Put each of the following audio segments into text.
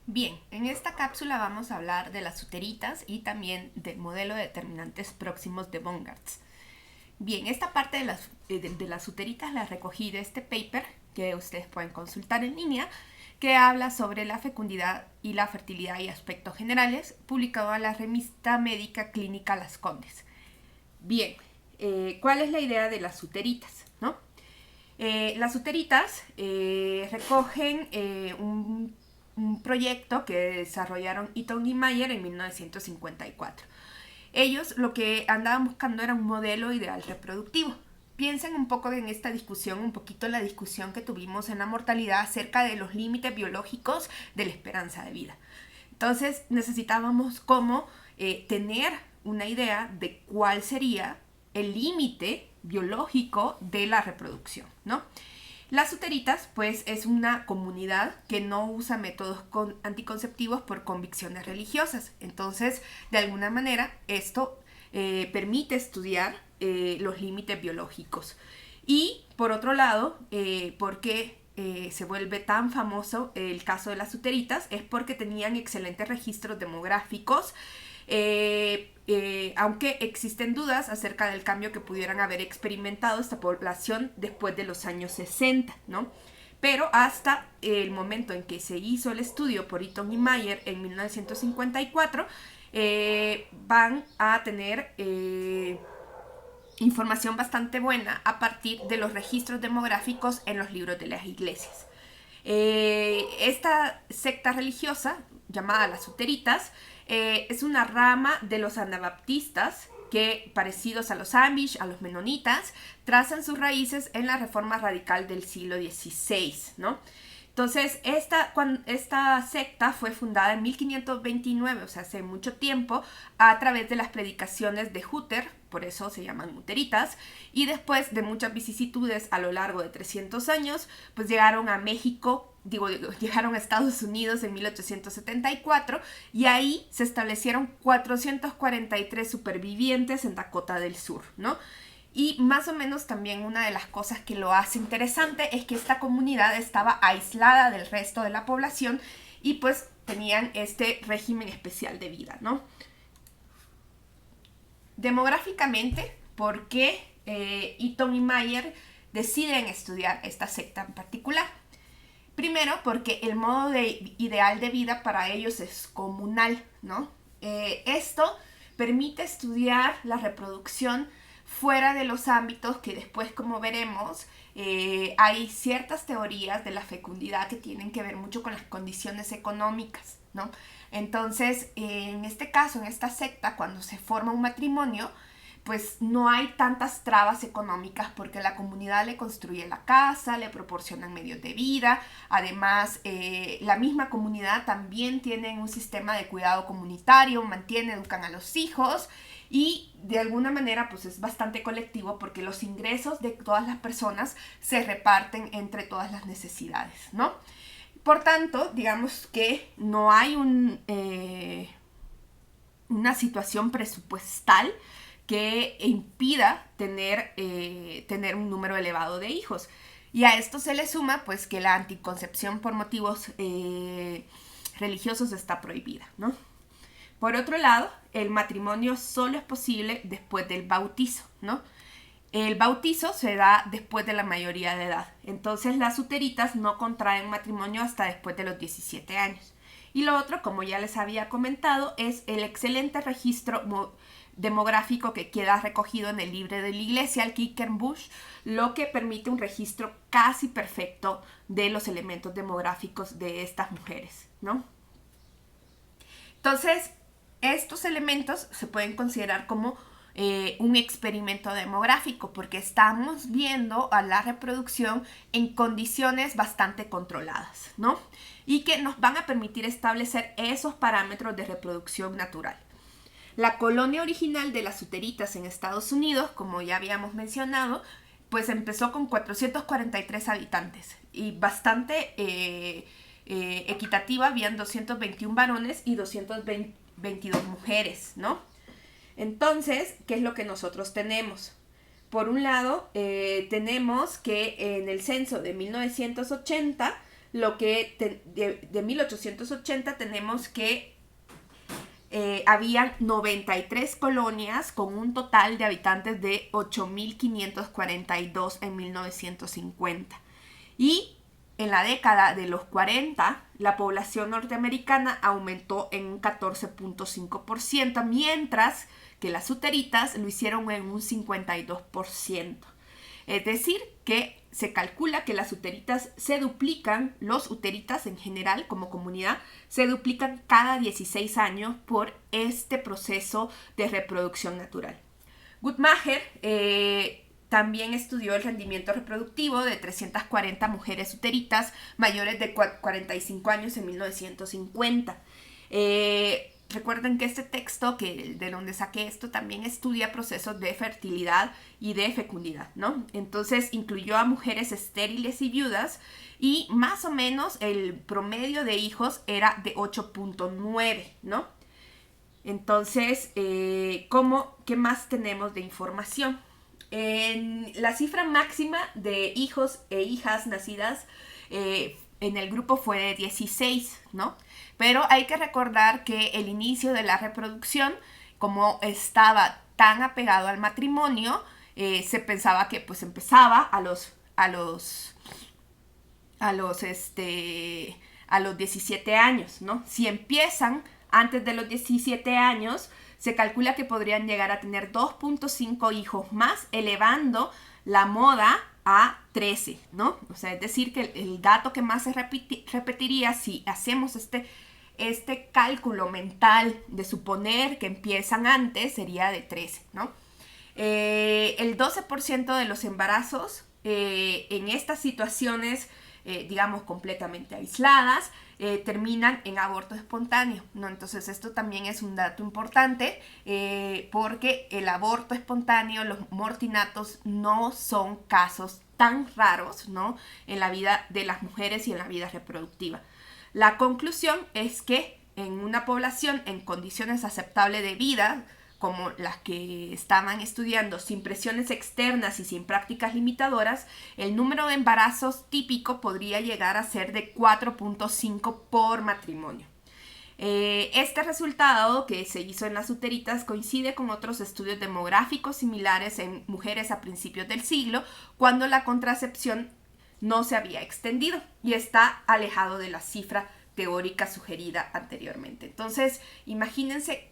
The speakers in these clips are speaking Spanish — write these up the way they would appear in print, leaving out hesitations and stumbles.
Bien, en esta cápsula vamos a hablar de las uteritas y también del modelo de determinantes próximos de Baumgartner. Bien, esta parte de las uteritas la recogí de este paper que ustedes pueden consultar en línea, que habla sobre la fecundidad y la fertilidad y aspectos generales, publicado en la revista médica clínica Las Condes. Bien, ¿cuál es la idea de las uteritas? ¿No? Las uteritas recogen un proyecto que desarrollaron Eaton y Mayer en 1954. Ellos lo que andaban buscando era un modelo ideal reproductivo. Piensen un poco en esta discusión, un poquito la discusión que tuvimos en la mortalidad acerca de los límites biológicos de la esperanza de vida. Entonces necesitábamos como tener una idea de cuál sería el límite biológico de la reproducción, ¿no? Las uteritas, pues, es una comunidad que no usa métodos anticonceptivos por convicciones religiosas. Entonces, de alguna manera, esto permite estudiar los límites biológicos. Y, por otro lado, ¿por qué se vuelve tan famoso el caso de las uteritas? Es porque tenían excelentes registros demográficos, aunque existen dudas acerca del cambio que pudieran haber experimentado esta población después de los años 60, ¿no? Pero hasta el momento en que se hizo el estudio por Eaton y Mayer en 1954, van a tener información bastante buena a partir de los registros demográficos en los libros de las iglesias. Esta secta religiosa, llamada las uteritas, es una rama de los anabaptistas que, parecidos a los Amish, a los menonitas, trazan sus raíces en la reforma radical del siglo XVI, ¿no? Entonces, esta secta fue fundada en 1529, o sea, hace mucho tiempo, a través de las predicaciones de Huther, por eso se llaman uteritas, y después de muchas vicisitudes a lo largo de 300 años, pues llegaron a México, llegaron a Estados Unidos en 1874, y ahí se establecieron 443 supervivientes en Dakota del Sur, ¿no? Y más o menos también una de las cosas que lo hace interesante es que esta comunidad estaba aislada del resto de la población y pues tenían este régimen especial de vida, ¿no? Demográficamente, ¿por qué Eaton y Mayer deciden estudiar esta secta en particular? Primero, porque el modo ideal de vida para ellos es comunal, ¿no? Esto permite estudiar la reproducción fuera de los ámbitos que después, como veremos, hay ciertas teorías de la fecundidad que tienen que ver mucho con las condiciones económicas, ¿no? Entonces, en este caso, en esta secta, cuando se forma un matrimonio, pues no hay tantas trabas económicas porque la comunidad le construye la casa, le proporcionan medios de vida, además la misma comunidad también tiene un sistema de cuidado comunitario, educan a los hijos y de alguna manera pues es bastante colectivo porque los ingresos de todas las personas se reparten entre todas las necesidades, ¿no? Por tanto, digamos que no hay una situación presupuestal que impida tener un número elevado de hijos. Y a esto se le suma pues que la anticoncepción por motivos religiosos está prohibida, ¿no? Por otro lado, el matrimonio solo es posible después del bautizo, ¿no? El bautizo se da después de la mayoría de edad. Entonces las uteritas no contraen matrimonio hasta después de los 17 años. Y lo otro, como ya les había comentado, es el excelente registro demográfico que queda recogido en el libro de la iglesia, el Quakenbush, lo que permite un registro casi perfecto de los elementos demográficos de estas mujeres, ¿no? Entonces, estos elementos se pueden considerar como un experimento demográfico porque estamos viendo a la reproducción en condiciones bastante controladas, ¿no? Y que nos van a permitir establecer esos parámetros de reproducción natural. La colonia original de las uteritas en Estados Unidos, como ya habíamos mencionado, pues empezó con 443 habitantes y bastante equitativa, habían 221 varones y 222 mujeres, ¿no? Entonces, ¿qué es lo que nosotros tenemos? Por un lado, tenemos que en el censo de 1980 lo que de 1880 tenemos que habían 93 colonias con un total de habitantes de 8.542 en 1950. Y en la década de los 40, la población norteamericana aumentó en un 14.5%, mientras que las uteritas lo hicieron en un 52%. Es decir, que se calcula que las uteritas se duplican, los uteritas en general como comunidad, se duplican cada 16 años por este proceso de reproducción natural. Guttmacher también estudió el rendimiento reproductivo de 340 mujeres uteritas mayores de 45 años en 1950. Recuerden que este texto, de donde saqué esto, también estudia procesos de fertilidad y de fecundidad, ¿no? Entonces incluyó a mujeres estériles y viudas y más o menos el promedio de hijos era de 8.9, ¿no? Entonces, ¿qué más tenemos de información? La cifra máxima de hijos e hijas nacidas en el grupo fue de 16, ¿no? Pero hay que recordar que el inicio de la reproducción, como estaba tan apegado al matrimonio, se pensaba que pues empezaba a los 17 años, ¿no? Si empiezan antes de los 17 años, se calcula que podrían llegar a tener 2.5 hijos más, elevando la moda a 13, ¿no? O sea, es decir, que el dato que más se repetiría si hacemos este cálculo mental de suponer que empiezan antes sería de 13, ¿no? El 12% de los embarazos en estas situaciones, digamos, completamente aisladas, terminan en aborto espontáneo, ¿no? Entonces esto también es un dato importante porque el aborto espontáneo, los mortinatos no son casos tan raros, ¿no? En la vida de las mujeres y en la vida reproductiva. La conclusión es que en una población en condiciones aceptables de vida, como las que estaban estudiando, sin presiones externas y sin prácticas limitadoras, el número de embarazos típico podría llegar a ser de 4.5 por matrimonio. Este resultado que se hizo en las uteritas coincide con otros estudios demográficos similares en mujeres a principios del siglo, cuando la contracepción no se había extendido y está alejado de la cifra teórica sugerida anteriormente. Entonces, imagínense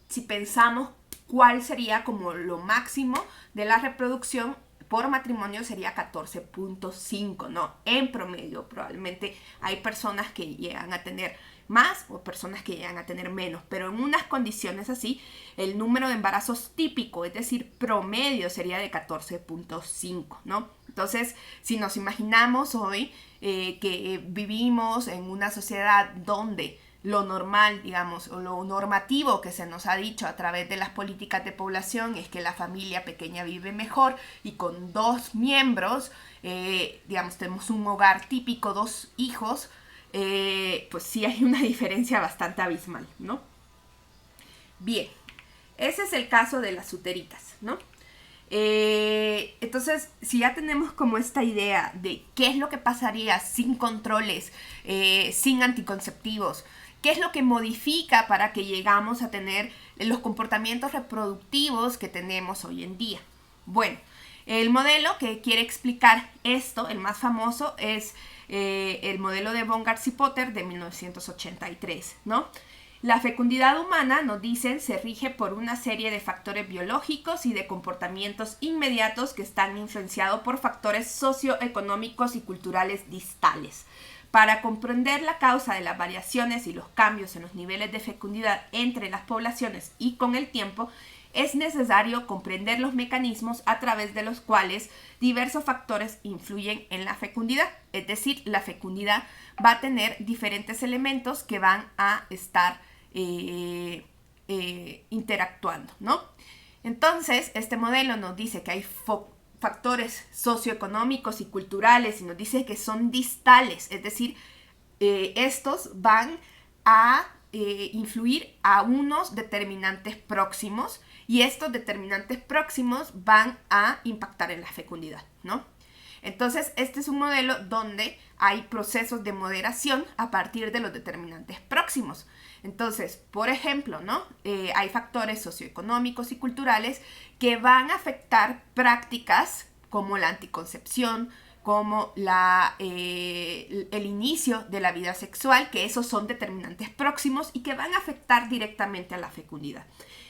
si pensamos cuál sería como lo máximo de la reproducción por matrimonio, sería 14.5, ¿no? En promedio, probablemente hay personas que llegan a tener más o personas que llegan a tener menos, pero en unas condiciones así, el número de embarazos típico, es decir, promedio, sería de 14.5, ¿no? Entonces, si nos imaginamos hoy que vivimos en una sociedad donde lo normal, digamos, o lo normativo que se nos ha dicho a través de las políticas de población es que la familia pequeña vive mejor y con 2 miembros, digamos, tenemos un hogar típico, 2 hijos, pues sí hay una diferencia bastante abismal, ¿no? Bien, ese es el caso de las uteritas, ¿no? Entonces, si ya tenemos como esta idea de qué es lo que pasaría sin controles, sin anticonceptivos, qué es lo que modifica para que llegamos a tener los comportamientos reproductivos que tenemos hoy en día. Bueno, el modelo que quiere explicar esto, el más famoso, es el modelo de Bongartz y Potter de 1983, ¿no? La fecundidad humana, nos dicen, se rige por una serie de factores biológicos y de comportamientos inmediatos que están influenciados por factores socioeconómicos y culturales distales. Para comprender la causa de las variaciones y los cambios en los niveles de fecundidad entre las poblaciones y con el tiempo, es necesario comprender los mecanismos a través de los cuales diversos factores influyen en la fecundidad. Es decir, la fecundidad va a tener diferentes elementos que van a estar interactuando, ¿no? Entonces, este modelo nos dice que hay factores socioeconómicos y culturales y nos dice que son distales, es decir, estos van a influir a unos determinantes próximos y estos determinantes próximos van a impactar en la fecundidad, ¿no? Entonces, este es un modelo donde hay procesos de moderación a partir de los determinantes próximos. Entonces, por ejemplo, ¿no? Hay factores socioeconómicos y culturales que van a afectar prácticas como la anticoncepción, como el inicio de la vida sexual, que esos son determinantes próximos y que van a afectar directamente a la fecundidad.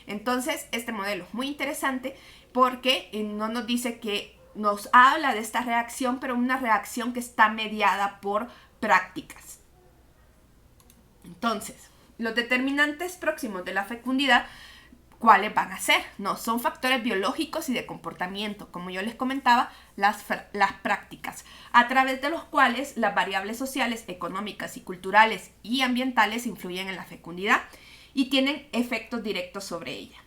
Entonces, este modelo es muy interesante porque no nos dice que nos habla de esta reacción, pero una reacción que está mediada por prácticas. Entonces, los determinantes próximos de la fecundidad, ¿cuáles van a ser? No, son factores biológicos y de comportamiento, como yo les comentaba, las prácticas, a través de los cuales las variables sociales, económicas y culturales y ambientales influyen en la fecundidad y tienen efectos directos sobre ella.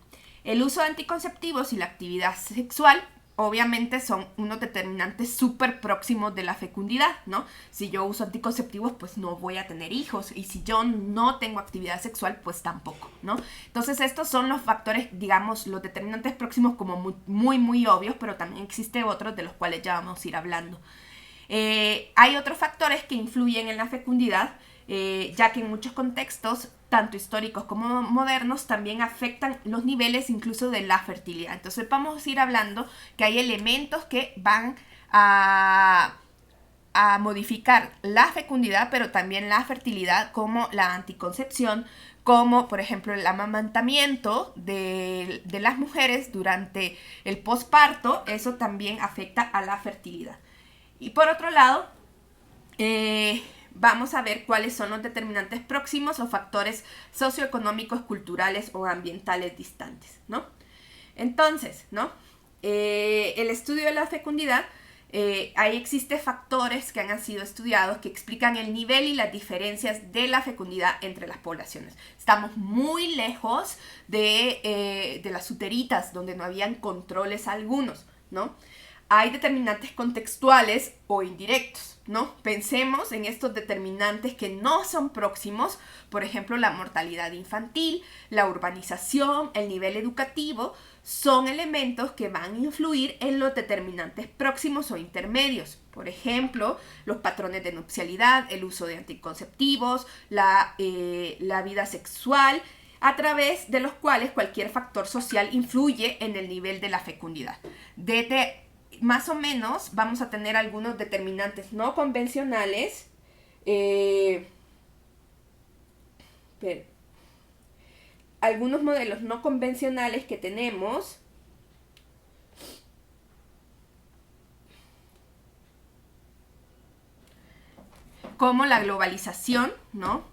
El uso de anticonceptivos y la actividad sexual obviamente son unos determinantes súper próximos de la fecundidad, ¿no? Si yo uso anticonceptivos, pues no voy a tener hijos, y si yo no tengo actividad sexual, pues tampoco, ¿no? Entonces estos son los factores, digamos, los determinantes próximos como muy obvios, pero también existen otros de los cuales ya vamos a ir hablando. Hay otros factores que influyen en la fecundidad, ya que en muchos contextos, tanto históricos como modernos, también afectan los niveles incluso de la fertilidad. Entonces vamos a ir hablando que hay elementos que van a modificar la fecundidad, pero también la fertilidad, como la anticoncepción, como por ejemplo el amamantamiento de las mujeres durante el posparto. Eso también afecta a la fertilidad. Y por otro lado, vamos a ver cuáles son los determinantes próximos o factores socioeconómicos, culturales o ambientales distantes, ¿no? Entonces, ¿no? El estudio de la fecundidad, ahí existen factores que han sido estudiados que explican el nivel y las diferencias de la fecundidad entre las poblaciones. Estamos muy lejos de las uteritas, donde no habían controles algunos, ¿no? Hay determinantes contextuales o indirectos, ¿no? Pensemos en estos determinantes que no son próximos, por ejemplo, la mortalidad infantil, la urbanización, el nivel educativo, son elementos que van a influir en los determinantes próximos o intermedios. Por ejemplo, los patrones de nupcialidad, el uso de anticonceptivos, la vida sexual, a través de los cuales cualquier factor social influye en el nivel de la fecundidad. Desde más o menos vamos a tener algunos determinantes no convencionales, algunos modelos no convencionales que tenemos, como la globalización, ¿no?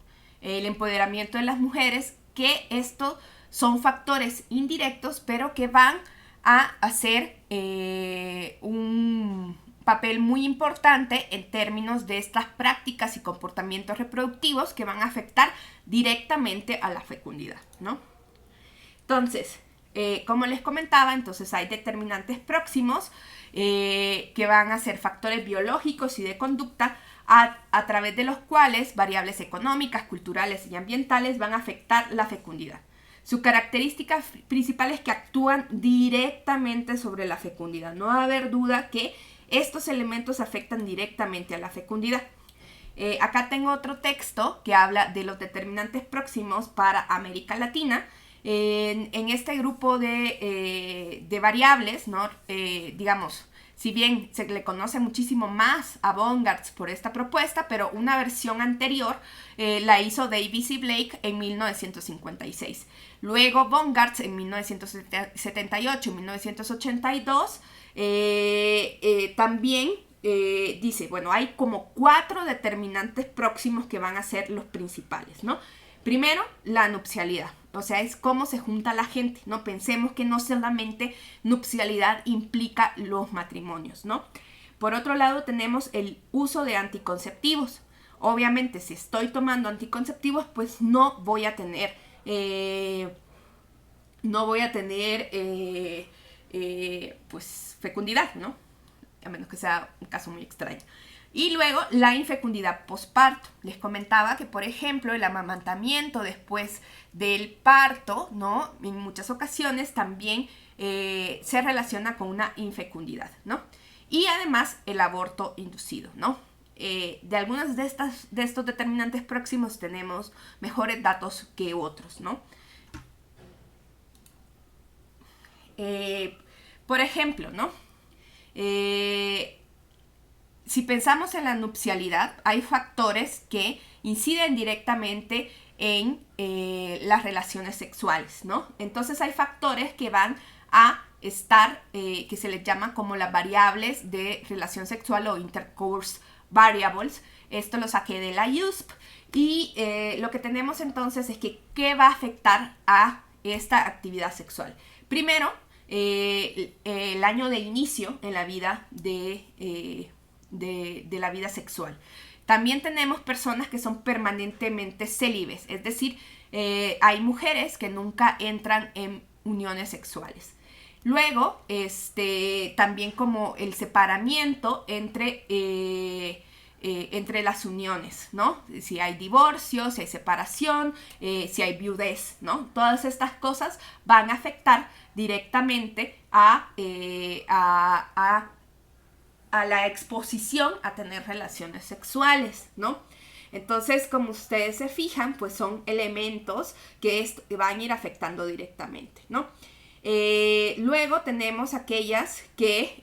El empoderamiento de las mujeres, que estos son factores indirectos, pero que van a hacer un papel muy importante en términos de estas prácticas y comportamientos reproductivos que van a afectar directamente a la fecundidad, ¿no? Entonces, como les comentaba, entonces hay determinantes próximos que van a ser factores biológicos y de conducta a través de los cuales variables económicas, culturales y ambientales van a afectar la fecundidad. Su característica principal es que actúan directamente sobre la fecundidad. No va a haber duda que estos elementos afectan directamente a la fecundidad. Acá tengo otro texto que habla de los determinantes próximos para América Latina. En este grupo de variables, ¿no? Digamos, si bien se le conoce muchísimo más a Bongartz por esta propuesta, pero una versión anterior la hizo Davis y Blake en 1956. Luego Bongartz en 1978 y 1982 también dice, bueno, hay como 4 determinantes próximos que van a ser los principales, ¿no? Primero, la nupcialidad. O sea, es cómo se junta la gente, ¿no? Pensemos que no solamente nupcialidad implica los matrimonios, ¿no? Por otro lado, tenemos el uso de anticonceptivos. Obviamente, si estoy tomando anticonceptivos, pues no voy a tener pues fecundidad, ¿no? A menos que sea un caso muy extraño. Y luego la infecundidad posparto. Les comentaba que, por ejemplo, el amamantamiento después del parto, ¿no? En muchas ocasiones también se relaciona con una infecundidad, ¿no? Y además el aborto inducido, ¿no? de algunos de estos determinantes próximos tenemos mejores datos que otros, ¿no? Por ejemplo, ¿no? Si pensamos en la nupcialidad, hay factores que inciden directamente en las relaciones sexuales, ¿no? Entonces hay factores que van a estar, que se les llama como las variables de relación sexual o intercourse variables. Esto lo saqué de la USP y lo que tenemos entonces es que ¿qué va a afectar a esta actividad sexual? Primero, el año de inicio en la vida de la vida sexual. También tenemos personas que son permanentemente célibes, es decir, hay mujeres que nunca entran en uniones sexuales. Luego, también como el separamiento entre las uniones, ¿no? Si hay divorcio, si hay separación, si hay viudez, ¿no? Todas estas cosas van a afectar directamente a la exposición a tener relaciones sexuales, ¿no? Entonces, como ustedes se fijan, pues son elementos que van a ir afectando directamente, ¿no? Luego tenemos aquellas que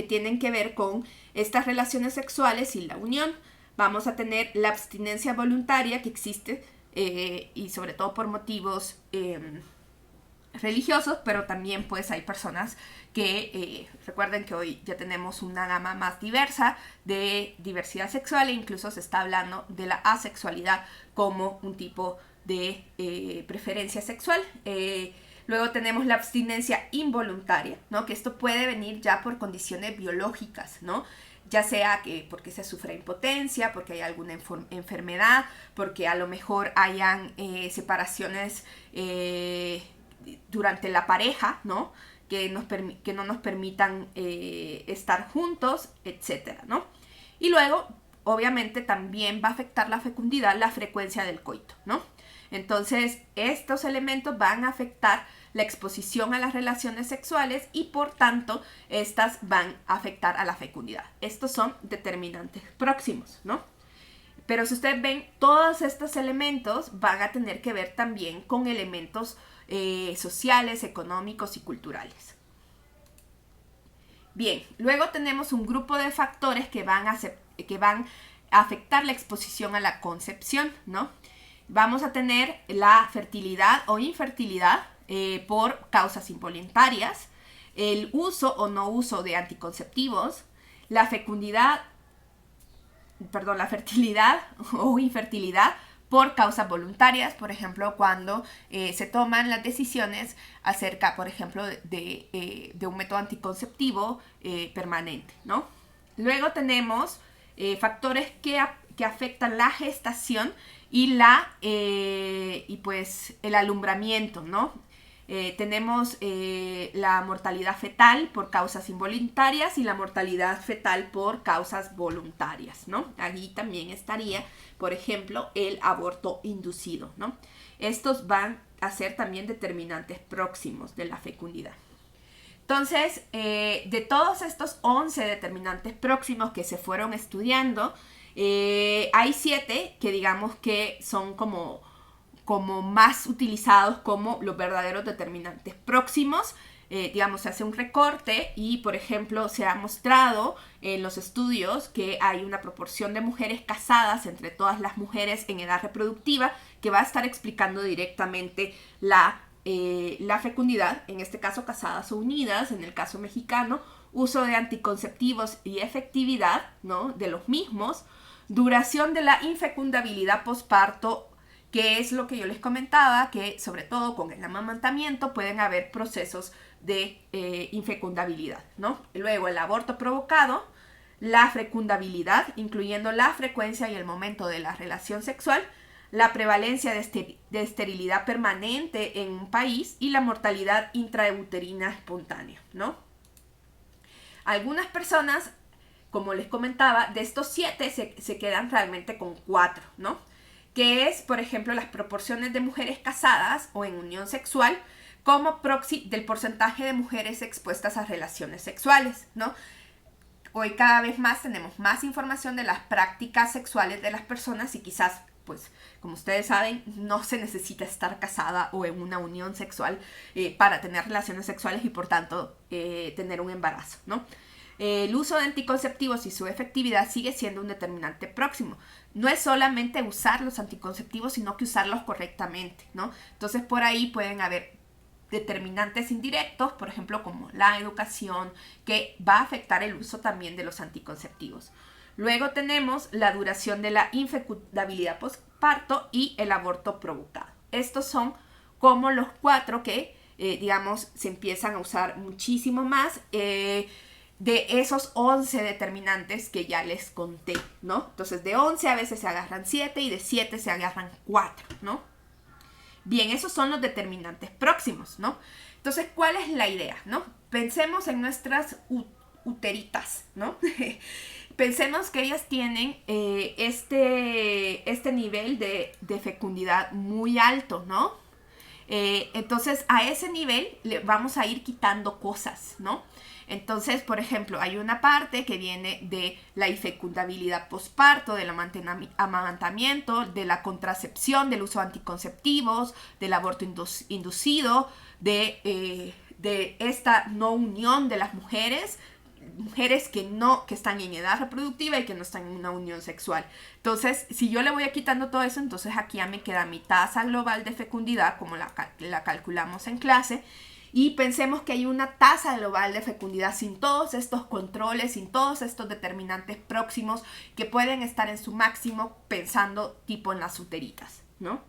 tienen que ver con estas relaciones sexuales y la unión. Vamos a tener la abstinencia voluntaria que existe y sobre todo por motivos religiosos, pero también pues hay personas que recuerden que hoy ya tenemos una gama más diversa de diversidad sexual e incluso se está hablando de la asexualidad como un tipo de preferencia sexual. Luego tenemos la abstinencia involuntaria, ¿no? Que esto puede venir ya por condiciones biológicas, ¿no? Ya sea que porque se sufre impotencia, porque hay alguna enfermedad, porque a lo mejor hayan separaciones durante la pareja, ¿no? Que no nos permitan estar juntos, etcétera, ¿no? Y luego, obviamente, también va a afectar la fecundidad, la frecuencia del coito, ¿no? Entonces, estos elementos van a afectar la exposición a las relaciones sexuales y, por tanto, estas van a afectar a la fecundidad. Estos son determinantes próximos, ¿no? Pero si ustedes ven, todos estos elementos van a tener que ver también con elementos sociales, económicos y culturales. Bien, luego tenemos un grupo de factores que van a afectar la exposición a la concepción, ¿no? Vamos a tener la fertilidad o infertilidad por causas involuntarias, el uso o no uso de anticonceptivos, la fertilidad o infertilidad por causas voluntarias, por ejemplo, cuando se toman las decisiones acerca, por ejemplo, de un método anticonceptivo permanente, ¿no? Luego tenemos factores que afectan la gestación y pues el alumbramiento, ¿no? Tenemos la mortalidad fetal por causas involuntarias y la mortalidad fetal por causas voluntarias, ¿no? Allí también estaría, por ejemplo, el aborto inducido, ¿no? Estos van a ser también determinantes próximos de la fecundidad. Entonces, de todos estos 11 determinantes próximos que se fueron estudiando, hay 7 que digamos que son como más utilizados como los verdaderos determinantes próximos. Digamos, se hace un recorte y, por ejemplo, se ha mostrado en los estudios que hay una proporción de mujeres casadas entre todas las mujeres en edad reproductiva que va a estar explicando directamente la fecundidad, en este caso casadas o unidas, en el caso mexicano, uso de anticonceptivos y efectividad, ¿no? De los mismos, duración de la infecundabilidad posparto, que es lo que yo les comentaba, que sobre todo con el amamantamiento pueden haber procesos de infecundabilidad, ¿no? Luego el aborto provocado, la fecundabilidad, incluyendo la frecuencia y el momento de la relación sexual, la prevalencia de esterilidad permanente en un país y la mortalidad intrauterina espontánea, ¿no? Algunas personas, como les comentaba, de estos 7 se quedan realmente con 4, ¿no? Que es, por ejemplo, las proporciones de mujeres casadas o en unión sexual como proxy del porcentaje de mujeres expuestas a relaciones sexuales, ¿no? hoy cada vez más tenemos más información de las prácticas sexuales de las personas y quizás, pues, como ustedes saben, no se necesita estar casada o en una unión sexual para tener relaciones sexuales y por tanto tener un embarazo, ¿no? El uso de anticonceptivos y su efectividad sigue siendo un determinante próximo. No es solamente usar los anticonceptivos, sino que usarlos correctamente, ¿no? Entonces por ahí pueden haber determinantes indirectos, por ejemplo, como la educación, que va a afectar el uso también de los anticonceptivos. Luego tenemos la duración de la infecundabilidad postparto y el aborto provocado. Estos son como los 4 que, digamos, se empiezan a usar muchísimo más de esos 11 determinantes que ya les conté, ¿no? Entonces de 11 a veces se agarran 7 y de 7 se agarran 4, ¿no? Bien, esos son los determinantes próximos, ¿no? Entonces, ¿cuál es la idea, no? Pensemos en nuestras uteritas, ¿no? Pensemos que ellas tienen este nivel de fecundidad muy alto, ¿no? Entonces, a ese nivel le vamos a ir quitando cosas, ¿no? Entonces, por ejemplo, hay una parte que viene de la infecundabilidad posparto, del amamantamiento, de la contracepción, del uso de anticonceptivos, del aborto inducido, de esta no unión de las mujeres que están en edad reproductiva y que no están en una unión sexual. Entonces, si yo le voy quitando todo eso, entonces aquí ya me queda mi tasa global de fecundidad, como la calculamos en clase, y pensemos que hay una tasa global de fecundidad sin todos estos controles, sin todos estos determinantes próximos que pueden estar en su máximo pensando tipo en las uteritas, ¿no?